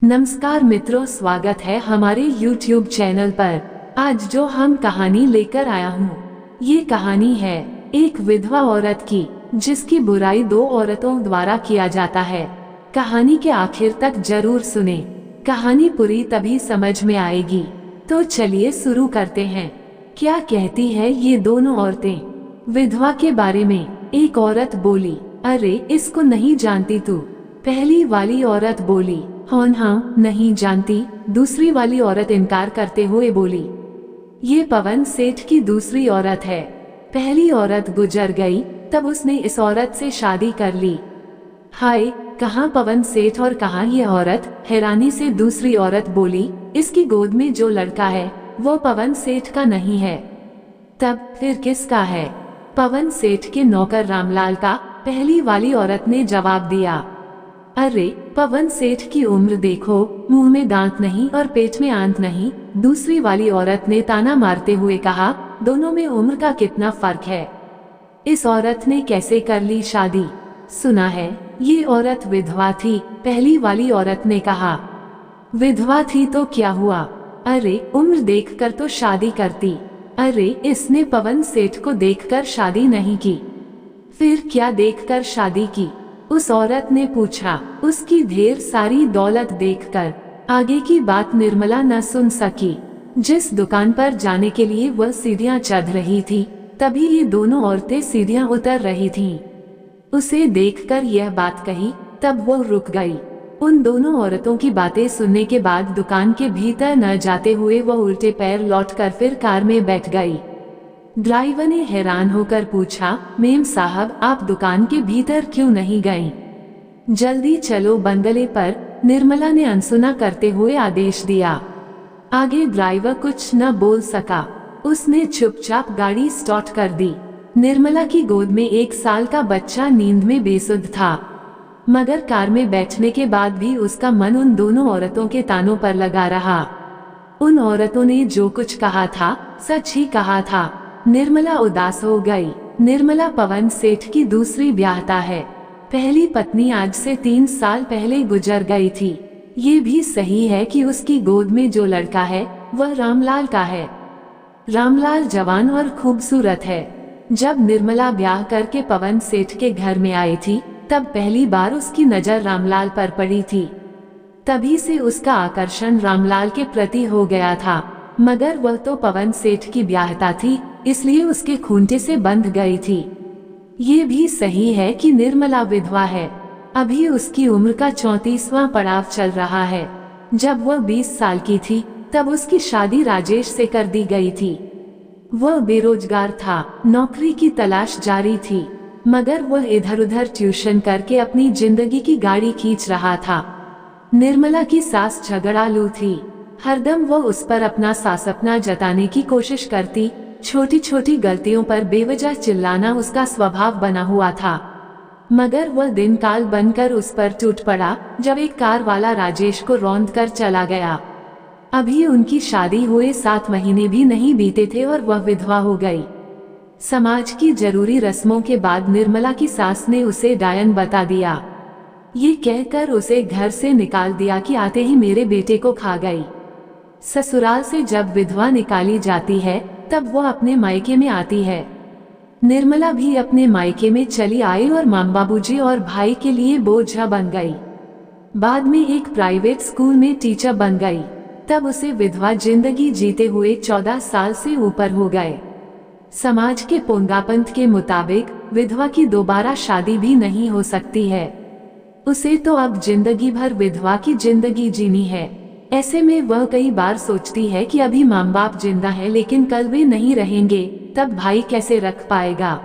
नमस्कार मित्रों, स्वागत है हमारे YouTube चैनल पर। आज जो हम कहानी लेकर आया हूँ, ये कहानी है एक विधवा औरत की, जिसकी बुराई दो औरतों द्वारा किया जाता है। कहानी के आखिर तक जरूर सुने, कहानी पूरी तभी समझ में आएगी। तो चलिए शुरू करते हैं। क्या कहती है ये दोनों औरतें विधवा के बारे में? एक औरत बोली, अरे इसको नहीं जानती तू? पहली वाली औरत बोली, हाँ नहीं जानती। दूसरी वाली औरत इनकार करते हुए बोली, ये पवन सेठ की दूसरी औरत है। पहली औरत गुजर गई, तब उसने इस औरत से शादी कर ली। हाय, कहाँ पवन सेठ और कहाँ ये औरत? हैरानी से दूसरी औरत बोली, इसकी गोद में जो लड़का है वो पवन सेठ का नहीं है। तब फिर किसका है? पवन सेठ के नौकर रामलाल का। पहली वाली औरत ने जवाब दिया, अरे पवन सेठ की उम्र देखो, मुंह में दांत नहीं और पेट में आंत नहीं। दूसरी वाली औरत ने ताना मारते हुए कहा, दोनों में उम्र का कितना फर्क है? इस औरत ने कैसे कर ली शादी? सुना है ये औरत विधवा थी। पहली वाली औरत ने कहा, विधवा थी तो क्या हुआ? अरे उम्र देखकर तो शादी करती। अरे इसने पवन सेठ को देखकर शादी नहीं की, फिर क्या देखकर शादी की? उस औरत ने पूछा। उसकी ढेर सारी दौलत देखकर। आगे की बात निर्मला न सुन सकी। जिस दुकान पर जाने के लिए वह सीढ़ियां चढ़ रही थी, तभी ये दोनों औरतें सीढ़ियां उतर रही थीं। उसे देखकर यह बात कही, तब वो रुक गई। उन दोनों औरतों की बातें सुनने के बाद दुकान के भीतर न जाते हुए वह उल्टे पैर लौटकर फिर कार में बैठ गई। ड्राइवर ने हैरान होकर पूछा, मेम साहब आप दुकान के भीतर क्यों नहीं गईं? जल्दी चलो बंगले पर, निर्मला ने अनसुना करते हुए आदेश दिया। आगे ड्राइवर कुछ न बोल सका। उसने चुपचाप गाड़ी स्टार्ट कर दी। निर्मला की गोद में 1 साल का बच्चा नींद में बेसुध था, मगर कार में बैठने के बाद भी उसका मन उन दोनों औरतों के तानों पर लगा रहा। उन औरतों ने जो कुछ कहा था सच ही कहा था। निर्मला उदास हो गई। निर्मला पवन सेठ की दूसरी ब्याहता है। पहली पत्नी आज से 3 साल पहले गुजर गई थी। ये भी सही है कि उसकी गोद में जो लड़का है वह रामलाल का है। रामलाल जवान और खूबसूरत है। जब निर्मला ब्याह करके पवन सेठ के घर में आई थी, तब पहली बार उसकी नजर रामलाल पर पड़ी थी। तभी से उसका आकर्षण रामलाल के प्रति हो गया था, मगर वह तो पवन सेठ की ब्याहता थी, इसलिए उसके खूंटे से बंध गई थी। ये भी सही है कि निर्मला विधवा है। अभी उसकी उम्र का 34वां पड़ाव चल रहा है। जब वह 20 साल की थी, तब उसकी शादी राजेश से कर दी गई थी। वह बेरोजगार था, नौकरी की तलाश जारी थी, मगर वह इधर उधर ट्यूशन करके अपनी जिंदगी की गाड़ी खींच रहा था। निर्मला की सास झगड़ालू थी। हरदम वो उस पर अपना सासपना जताने की कोशिश करती। छोटी छोटी गलतियों पर बेवजह चिल्लाना उसका स्वभाव बना हुआ था। मगर वह दिन काल बनकर उस पर टूट पड़ा जब एक कार वाला राजेश को रौंद कर चला गया। अभी उनकी शादी हुए 7 महीने भी नहीं बीते थे और वह विधवा हो गई। समाज की जरूरी रस्मों के बाद निर्मला की सास ने उसे डायन बता दिया। ये कहकर उसे घर से निकाल दिया कि आते ही मेरे बेटे को खा गई। ससुराल से जब विधवा निकाली जाती है, तब वो अपने मायके में आती है। निर्मला भी अपने मायके में चली आई और माँ बाबूजी और भाई के लिए बोझ बन गई। बाद में एक प्राइवेट स्कूल में टीचर बन गई। तब उसे विधवा जिंदगी जीते हुए 14 साल से ऊपर हो गए। समाज के पोंगापंथ के मुताबिक विधवा की दोबारा शादी भी नहीं हो सकती है। उसे तो अब जिंदगी भर विधवा की जिंदगी जीनी है। ऐसे में वह कई बार सोचती है कि अभी माँ बाप जिंदा है, लेकिन कल वे नहीं रहेंगे, तब भाई कैसे रख पाएगा?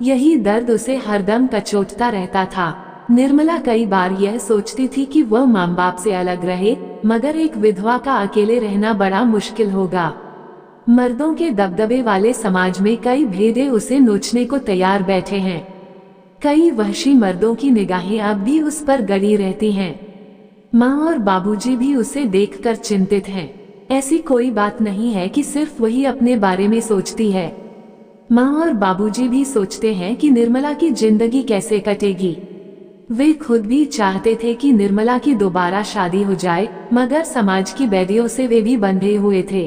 यही दर्द उसे हरदम कचोटता रहता था। निर्मला कई बार यह सोचती थी कि वह माँ बाप से अलग रहे, मगर एक विधवा का अकेले रहना बड़ा मुश्किल होगा। मर्दों के दबदबे वाले समाज में कई भेदे उसे नोचने को तैयार बैठे हैं। कई वहशी मर्दों की निगाहें अब भी उस पर गड़ी रहती हैं। माँ और बाबूजी भी उसे देखकर चिंतित हैं। ऐसी कोई बात नहीं है कि सिर्फ वही अपने बारे में सोचती है। माँ और बाबूजी भी सोचते हैं कि निर्मला की जिंदगी कैसे कटेगी। वे खुद भी चाहते थे कि निर्मला की दोबारा शादी हो जाए, मगर समाज की बैरियों से वे भी बंधे हुए थे।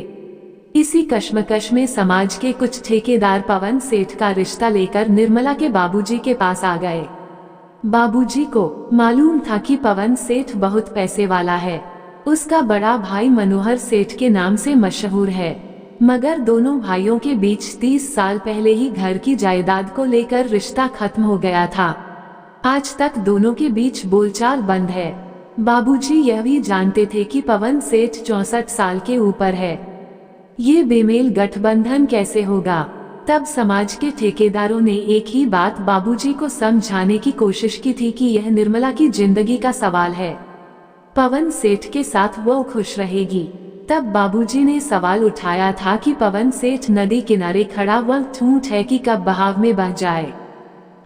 इसी कश्मकश में समाज के कुछ ठेकेदार पवन सेठ का रिश्ता लेकर निर्मला के बाबूजी के पास आ गए। बाबूजी को मालूम था कि पवन सेठ बहुत पैसे वाला है। उसका बड़ा भाई मनोहर सेठ के नाम से मशहूर है, मगर दोनों भाइयों के बीच 30 साल पहले ही घर की जायदाद को लेकर रिश्ता खत्म हो गया था। आज तक दोनों के बीच बोलचाल बंद है। बाबूजी यह भी जानते थे कि पवन सेठ 64 साल के ऊपर है। ये बेमेल गठबंधन कैसे होगा? तब समाज के ठेकेदारों ने एक ही बात बाबूजी को समझाने की कोशिश की थी कि यह निर्मला की जिंदगी का सवाल है। पवन सेठ के साथ वो खुश रहेगी। तब बाबूजी ने सवाल उठाया था कि पवन सेठ नदी किनारे खड़ा वक्त ऊंट है कि कब बहाव में बह जाए,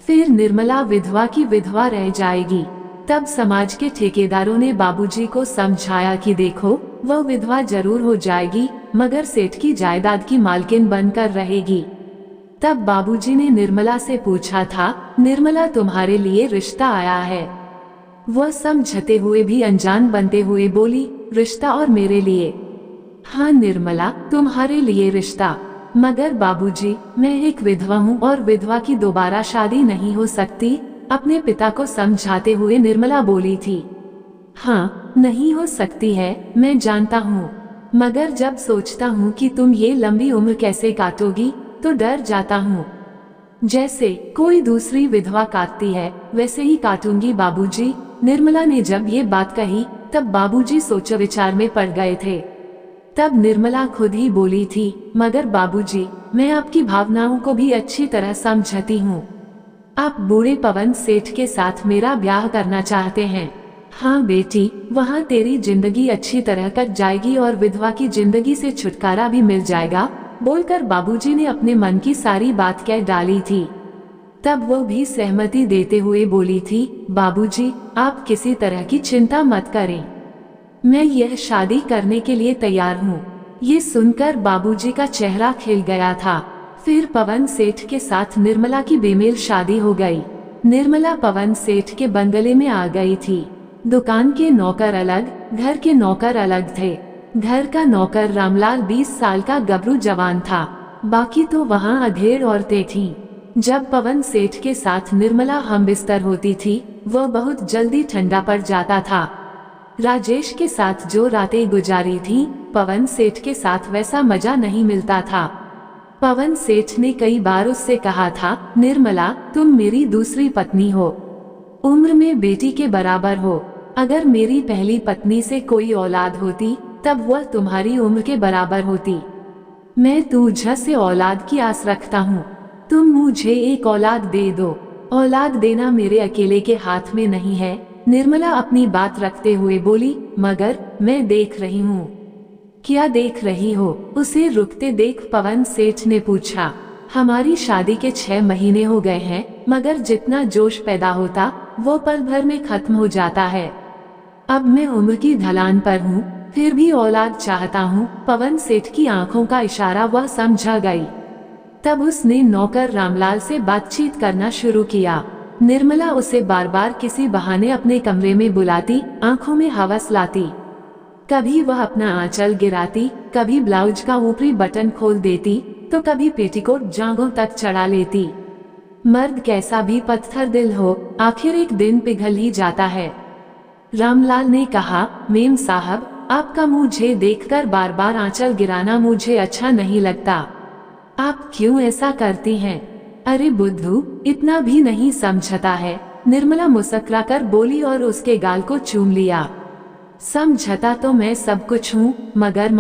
फिर निर्मला विधवा की विधवा रह जाएगी। तब समाज के ठेकेदारों ने बाबूजी को समझाया कि देखो, वह विधवा जरूर हो जाएगी, मगर सेठ की जायदाद की मालकिन बनकर रहेगी। तब बाबूजी ने निर्मला से पूछा था, निर्मला तुम्हारे लिए रिश्ता आया है? वह समझते हुए भी अनजान बनते हुए बोली, रिश्ता और मेरे लिए? हाँ निर्मला, तुम्हारे लिए रिश्ता। मगर बाबूजी, मैं एक विधवा हूँ और विधवा की दोबारा शादी नहीं हो सकती, अपने पिता को समझाते हुए निर्मला बोली थी। हाँ, नहीं हो सकती है, मैं जानता हूँ, मगर जब सोचता हूँ कि तुम ये लंबी उम्र कैसे काटोगी, तो डर जाता हूँ। जैसे कोई दूसरी विधवा काटती है, वैसे ही काटूंगी बाबूजी। निर्मला ने जब ये बात कही, तब बाबूजी सोच विचार में पड़ गए थे। तब निर्मला खुद ही बोली थी, मगर बाबूजी, मैं आपकी भावनाओं को भी अच्छी तरह समझती हूँ। आप बूढ़े पवन सेठ के साथ मेरा ब्याह करना चाहते हैं। हाँ बेटी, वहाँ तेरी जिंदगी अच्छी तरह कट जाएगी और विधवा की जिंदगी से छुटकारा भी मिल जाएगा, बोलकर बाबूजी ने अपने मन की सारी बात कह डाली थी। तब वो भी सहमति देते हुए बोली थी, बाबूजी, आप किसी तरह की चिंता मत करें, मैं यह शादी करने के लिए तैयार हूँ। ये सुनकर बाबूजी का चेहरा खिल गया था। फिर पवन सेठ के साथ निर्मला की बेमेल शादी हो गई। निर्मला पवन सेठ के बंगले में आ गई थी। दुकान के नौकर अलग, घर के नौकर अलग थे। घर का नौकर रामलाल 20 साल का गबरू जवान था, बाकी तो वहाँ अधेड़ औरतें थीं। जब पवन सेठ के साथ निर्मला हमबिस्तर होती थी, वह बहुत जल्दी ठंडा पड़ जाता था। राजेश के साथ जो रातें गुजारी थी, पवन सेठ के साथ वैसा मजा नहीं मिलता था। पवन सेठ ने कई बार उससे कहा था, निर्मला, तुम मेरी दूसरी पत्नी हो, उम्र में बेटी के बराबर हो। अगर मेरी पहली पत्नी से कोई औलाद होती, तब वह तुम्हारी उम्र के बराबर होती। मैं तुझ से औलाद की आस रखता हूँ, तुम मुझे एक औलाद दे दो। औलाद देना मेरे अकेले के हाथ में नहीं है, निर्मला अपनी बात रखते हुए बोली, मगर मैं देख रही हूँ। क्या देख रही हो? उसे रुकते देख पवन सेठ ने पूछा। हमारी शादी के 6 महीने हो गए हैं, मगर जितना जोश पैदा होता, वो पल भर में खत्म हो जाता है। अब मैं उम्र की ढलान पर हूँ, फिर भी औलाद चाहता हूँ। पवन सेठ की आंखों का इशारा वह समझा गई। तब उसने नौकर रामलाल से बातचीत करना शुरू किया। निर्मला उसे बार बार किसी बहाने अपने कमरे में बुलाती, आंखों में हवस लाती। कभी वह अपना आंचल गिराती, कभी ब्लाउज का ऊपरी बटन खोल देती, तो कभी पेटीकोट जांघों तक चढ़ा लेती। मर्द कैसा भी पत्थर दिल हो, आखिर एक दिन पिघल ही जाता है। रामलाल ने कहा, मेम साहब, आपका मुझे देखकर बार बार आंचल गिराना मुझे अच्छा नहीं लगता। आप क्यों ऐसा करती हैं? अरे बुद्धू, इतना भी नहीं समझता है, निर्मला मुस्कुराकर बोली और उसके गाल को चूम लिया। समझता तो मैं सब कुछ हूँ, मगर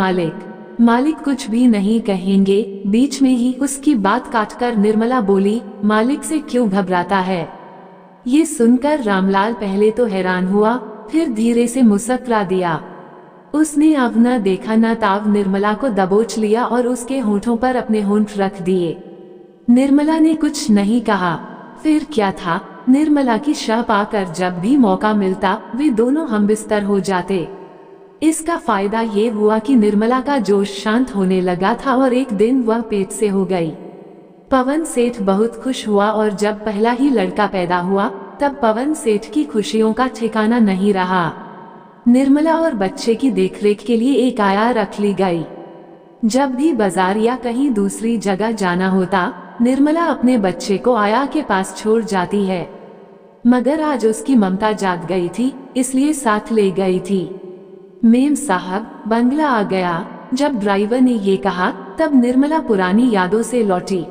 मालिक कुछ भी नहीं कहेंगे। बीच में ही उसकी बात काटकर निर्मला बोली, मालिक से क्यों घबराता है? ये सुनकर रामलाल पहले तो हैरान हुआ, फिर धीरे से मुस्कुरा दिया। उसने अब न देखा न ताव निर्मला को दबोच लिया और उसके होठों पर अपने होंठ रख दिए। निर्मला ने कुछ नहीं कहा। फिर क्या था, निर्मला की शाह पाकर जब भी मौका मिलता, वे दोनों हमबिस्तर हो जाते। इसका फायदा ये हुआ कि निर्मला का जोश शांत होने लगा था और एक दिन वह पेट से हो गई। पवन सेठ बहुत खुश हुआ और जब पहला ही लड़का पैदा हुआ, तब पवन सेठ की खुशियों का ठिकाना नहीं रहा। निर्मला और बच्चे की देखरेख के लिए एक आया रख ली गई। जब भी बाजार या कहीं दूसरी जगह जाना होता, निर्मला अपने बच्चे को आया के पास छोड़ जाती है। मगर आज उसकी ममता जाग गई थी, इसलिए साथ ले गई थी। मेम साहब, बंगला आ गया। जब ड्राइवर ने ये कहा, तब निर्मला पुरानी यादों से लौटी।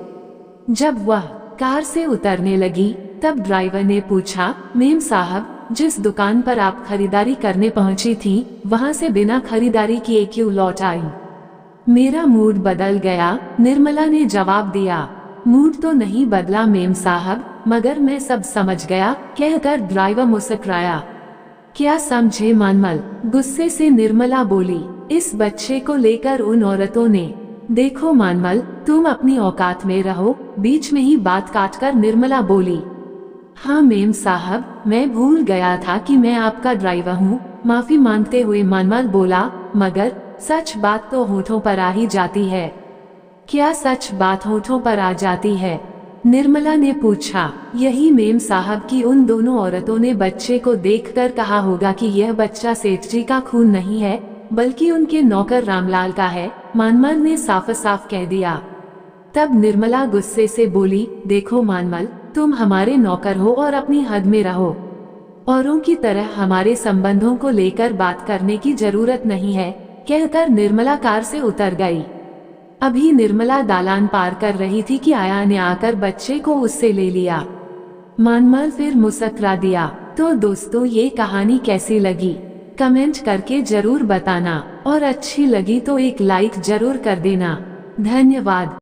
जब वह कार से उतरने लगी, तब ड्राइवर ने पूछा, मेम साहब, जिस दुकान पर आप खरीदारी करने पहुंची थी, वहां से बिना खरीदारी किए क्यों लौट आई? मेरा मूड बदल गया, निर्मला ने जवाब दिया। मूड तो नहीं बदला मेम साहब, मगर मैं सब समझ गया, कहकर ड्राइवर मुस्कुराया। क्या समझे मानमल? गुस्से से निर्मला बोली। इस बच्चे को लेकर उन औरतों ने। देखो मानमल, तुम अपनी औकात में रहो, बीच में ही बात काटकर निर्मला बोली। हाँ मेम साहब, मैं भूल गया था कि मैं आपका ड्राइवर हूँ, माफी मांगते हुए मानमल बोला। मगर सच बात तो होठों पर आ ही जाती है। क्या सच बात होठों पर आ जाती है? निर्मला ने पूछा। यही मेम साहब की उन दोनों औरतों ने बच्चे को देखकर कहा होगा कि यह बच्चा सेठ जी का खून नहीं है, बल्कि उनके नौकर रामलाल का है, मानमल ने साफ साफ कह दिया। तब निर्मला गुस्से से बोली, देखो मानमल, तुम हमारे नौकर हो और अपनी हद में रहो। औरों की तरह हमारे संबंधों को लेकर बात करने की जरूरत नहीं है, कहकर निर्मला कार से उतर गई। अभी निर्मला दालान पार कर रही थी कि आया ने आकर बच्चे को उससे ले लिया। मानमल फिर मुस्कुरा दिया। तो दोस्तों, ये कहानी कैसी लगी कमेंट करके जरूर बताना, और अच्छी लगी तो एक लाइक जरूर कर देना। धन्यवाद।